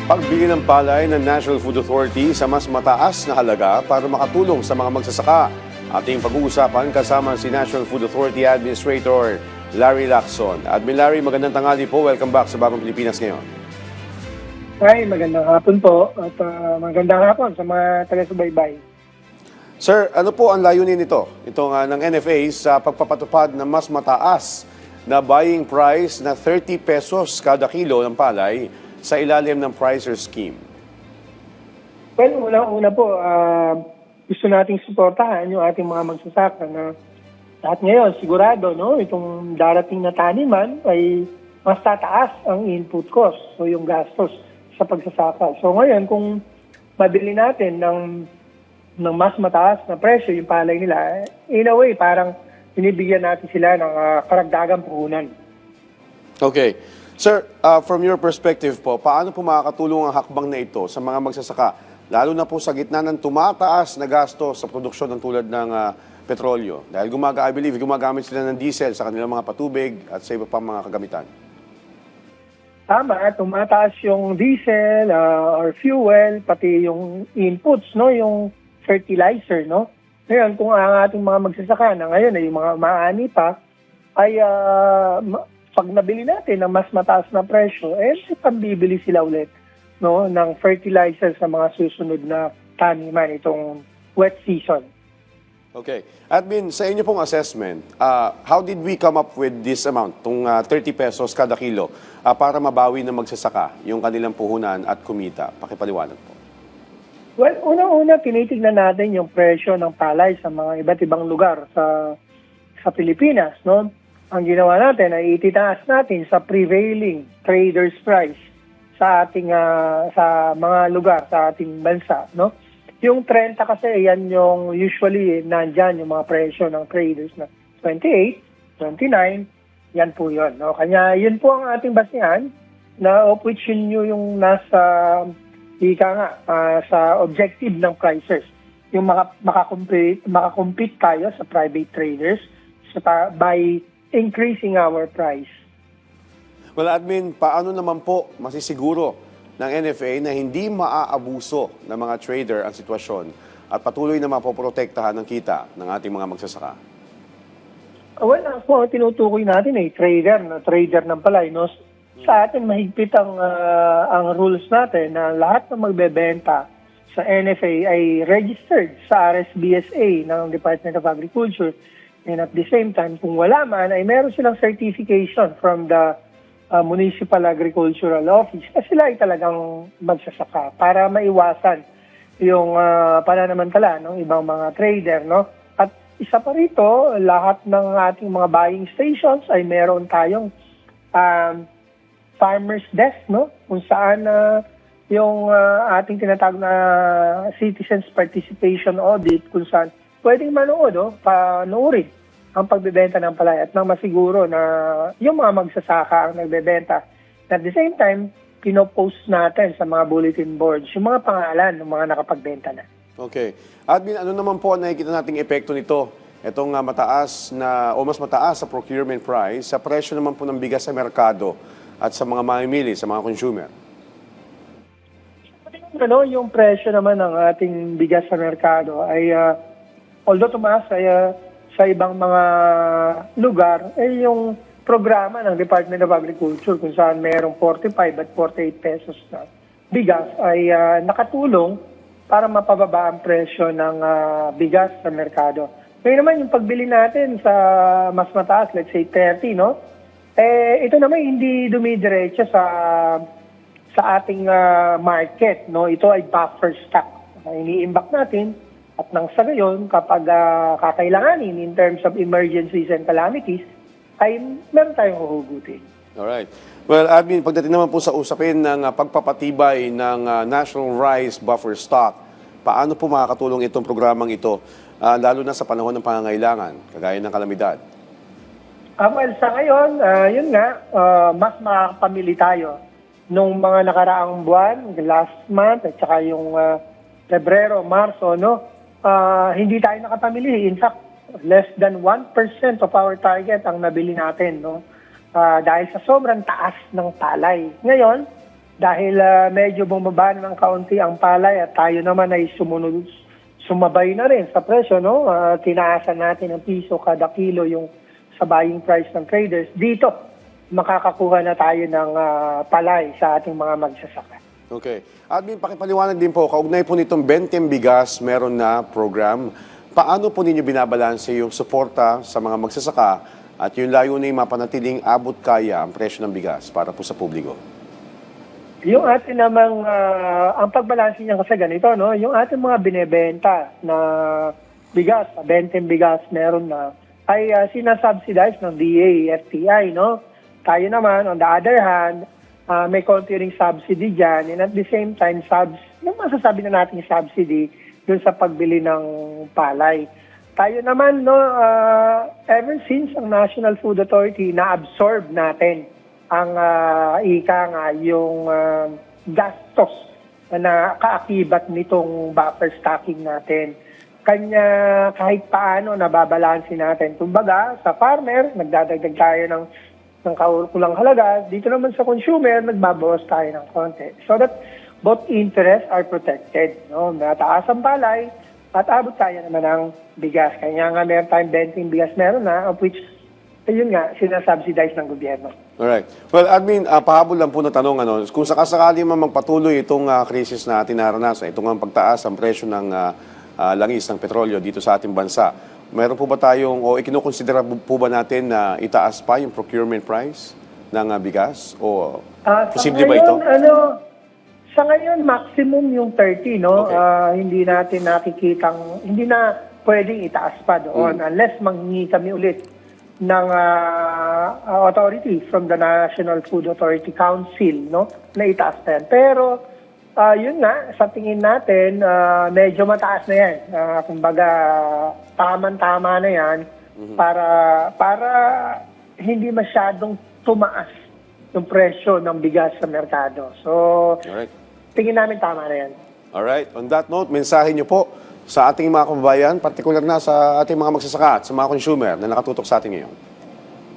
Pagbili ng palay ng National Food Authority sa mas mataas na halaga para makatulong sa mga magsasaka. Ating pag-uusapan kasama si National Food Authority Administrator Larry Lacson. Admin Larry, magandang tanghali po. Welcome back sa Bagong Pilipinas ngayon. Hi, magandang hapon po at magandang hapon sa mga taga-subaybay. Sir, ano po ang layunin nito? Ito nga ng NFA sa pagpapatupad ng mas mataas na buying price na 30 pesos kada kilo ng palay sa ilalim ng pricer scheme. Well, una po, gusto nating suportahan yung ating mga magsasaka na lahat ngayon, sigurado, no, itong darating na taniman ay mas tataas ang input cost, so yung gastos sa pagsasaka. So ngayon, kung mabili natin ng mas mataas na presyo yung palay nila, in a way, parang binibigyan natin sila ng karagdagang puhunan. Okay. Sir, from your perspective po, paano po makakatulong ang hakbang na ito sa mga magsasaka? Lalo na po sa gitna ng tumataas na gasto sa produksyon ng tulad ng petrolyo. Dahil I believe, gumagamit sila ng diesel sa kanilang mga patubig at sa iba pang mga kagamitan. Tama, tumataas yung diesel or fuel, pati yung inputs, no, yung fertilizer, no. Ngayon, kung ang ating mga magsasaka na ngayon ay yung mga maani pa, ay pag nabili natin ng mas mataas na presyo, pambibili sila ulit, no, ng fertilizer sa mga susunod na taniman itong wet season. Okay. Admin, sa inyo pong assessment, how did we come up with this amount, itong 30 pesos kada kilo, para mabawi ng magsasaka yung kanilang puhunan at kumita? Pakipaliwanag po. Well, unang-una, tinitignan natin yung presyo ng palay sa mga iba't ibang lugar sa Pilipinas, no? Ang ginawa natin ay ititaas natin sa prevailing traders price sa ating sa mga lugar sa ating bansa, no? Yung 30 kasi yan yung usually nandyan yung mga presyo ng traders na 28, 29, yan po yun, no? Kanya yun po ang ating basihan na of which yun yung nasa sa objective ng prices. Yung makakompete tayo sa private traders by increasing our price. Well, Admin, paano naman po masisiguro ng NFA na hindi maaabuso ng mga trader ang sitwasyon at patuloy na mapoprotektahan ng kita ng ating mga magsasaka? Well, ako, tinutukoy natin trader ng palay, no? Sa atin, mahigpit ang rules natin na lahat ng magbebenta sa NFA ay registered sa RSBSA ng Department of Agriculture. And at the same time, kung wala man, ay meron silang certification from the Municipal Agricultural Office na sila ay talagang magsasaka para maiwasan yung pananamantala ng ibang mga trader, no? At isa pa rito, lahat ng ating mga buying stations ay meron tayong farmers desk, no? Kung saan yung ating tinatawag na citizens participation audit, kung saan pwedeng manood, panoorin ang pagbebenta ng palay at nang masiguro na yung mga magsasaka ang nagbebenta. At the same time, pinopost natin sa mga bulletin boards yung mga pangalan ng mga nakapagbenta na. Okay. Admin, ano naman po ang nakikita nating epekto nito? Itong mataas na o mas mataas sa procurement price sa presyo naman po ng bigas sa merkado at sa mga mamimili, sa mga consumer. Yung presyo naman ng ating bigas sa merkado ay although tumaas ay sa ibang mga lugar, ay yung programa ng Department of Agriculture kung saan mayroong 45 at 48 pesos na bigas ay nakatulong para mapababa ang presyo ng bigas sa merkado. Kaya naman yung pagbili natin sa mas mataas, let's say 30, no? Ito naman hindi dumidiretso sa ating market, no? Ito ay buffer stock. Iniimbak natin. At nang sa gayon, kapag kakailanganin in terms of emergencies and calamities, ay meron tayong huhugutin. Alright. Well, Admin, pagdating naman po sa usapin ng pagpapatibay ng National Rice Buffer Stock, paano po makakatulong itong programang ito, lalo na sa panahon ng pangangailangan, kagaya ng kalamidad? Well, sa ngayon, yun nga, mas makakapamili tayo nung mga nakaraang buwan, last month, at saka yung Pebrero, Marso, no? Hindi tayo nakapamili. In fact, less than 1% of our target ang nabili natin, no? Dahil sa sobrang taas ng palay. Ngayon, dahil medyo bumaba na ng kaunti ang palay at tayo naman ay sumabay na rin sa presyo, no? Tinaasan natin ng piso kada kilo yung sa buying price ng traders. Dito, makakakuha na tayo ng palay sa ating mga magsasaka. Okay. Admin, pakipaliwanag din po, kaugnay po nitong Bentem Bigas, meron na program. Paano po ninyo binabalanse yung suporta sa mga magsasaka at yung layunin mapanatiling abot kaya ang presyo ng bigas para po sa publiko? Yung atin namang, ang pagbalanse niya kasi ganito, no? Yung ating mga binebenta na bigas, 20 bigas meron na, ay sinasubsidize ng DA, FTI, no? Tayo naman, on the other hand, may konti ring subsidy dyan, and at the same time, yung masasabi na natin subsidy dun sa pagbili ng palay. Tayo naman, no, ever since ang National Food Authority, na-absorb natin ang yung gastos na kaakibat nitong buffer stocking natin. Kanya kahit paano nababalansin natin. Kumbaga, sa farmer, nagdadagdag tayo ng kulang halaga. Dito naman sa consumer, nagbabawas tayo ng konti. So that both interests are protected. No? Mataas ang palay at abot tayo naman ng bigas. Kanya nga meron tayong 20 bigas meron na, of which, yun nga, sinasubsidize ng gobyerno. Alright. Well, admin, pahabol lang po na tanong, kung sakasakali man magpatuloy itong krisis na ating naranasan, itong ang pagtaas ang presyo ng langis ng petrolyo dito sa ating bansa, meron po ba tayong, o ikinukonsidera po ba natin na itaas pa yung procurement price ng bigas? O posible ba ito? Sa ngayon, maximum yung 30, no? Okay. Hindi natin nakikitang, hindi na pwedeng itaas pa doon unless manghingi kami ulit ng authority from the National Food Authority Council, no? Na itaas pa yan. Pero, yun nga, sa tingin natin, medyo mataas na yan. Kumbaga, taman-tama na yan para hindi masyadong tumaas yung presyo ng bigas sa merkado. So, Alright. tingin namin tama na yan. Alright. On that note, mensahe niyo po sa ating mga kababayan, partikular na sa ating mga magsasaka at sa mga consumer na nakatutok sa atin ngayon.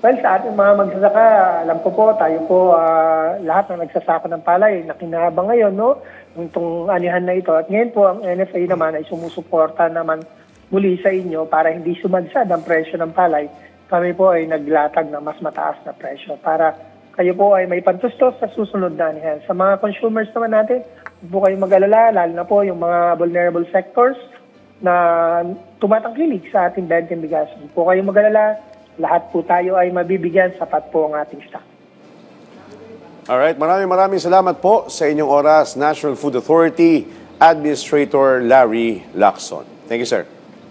Well, sa ating mga magsasaka, alam ko po, tayo po, lahat ng nagsasaka ng palay, nakinabang ngayon, no? Itong anihan na ito. At ngayon po, ang NFA naman ay sumusuporta naman muli sa inyo para hindi sumadsad ang presyo ng palay. Kami po ay naglatag ng mas mataas na presyo para kayo po ay may pantustos sa susunod na anihan. Sa mga consumers naman natin, huwag po kayong mag-alala, lalo na po yung mga vulnerable sectors na tumatangkilik sa ating 20 bigas. Huwag po kayong mag-alala, lahat po tayo ay mabibigyan, sapat po ang ating stock. Alright, maraming salamat po sa inyong oras, National Food Authority Administrator Larry Lacson. Thank you, sir.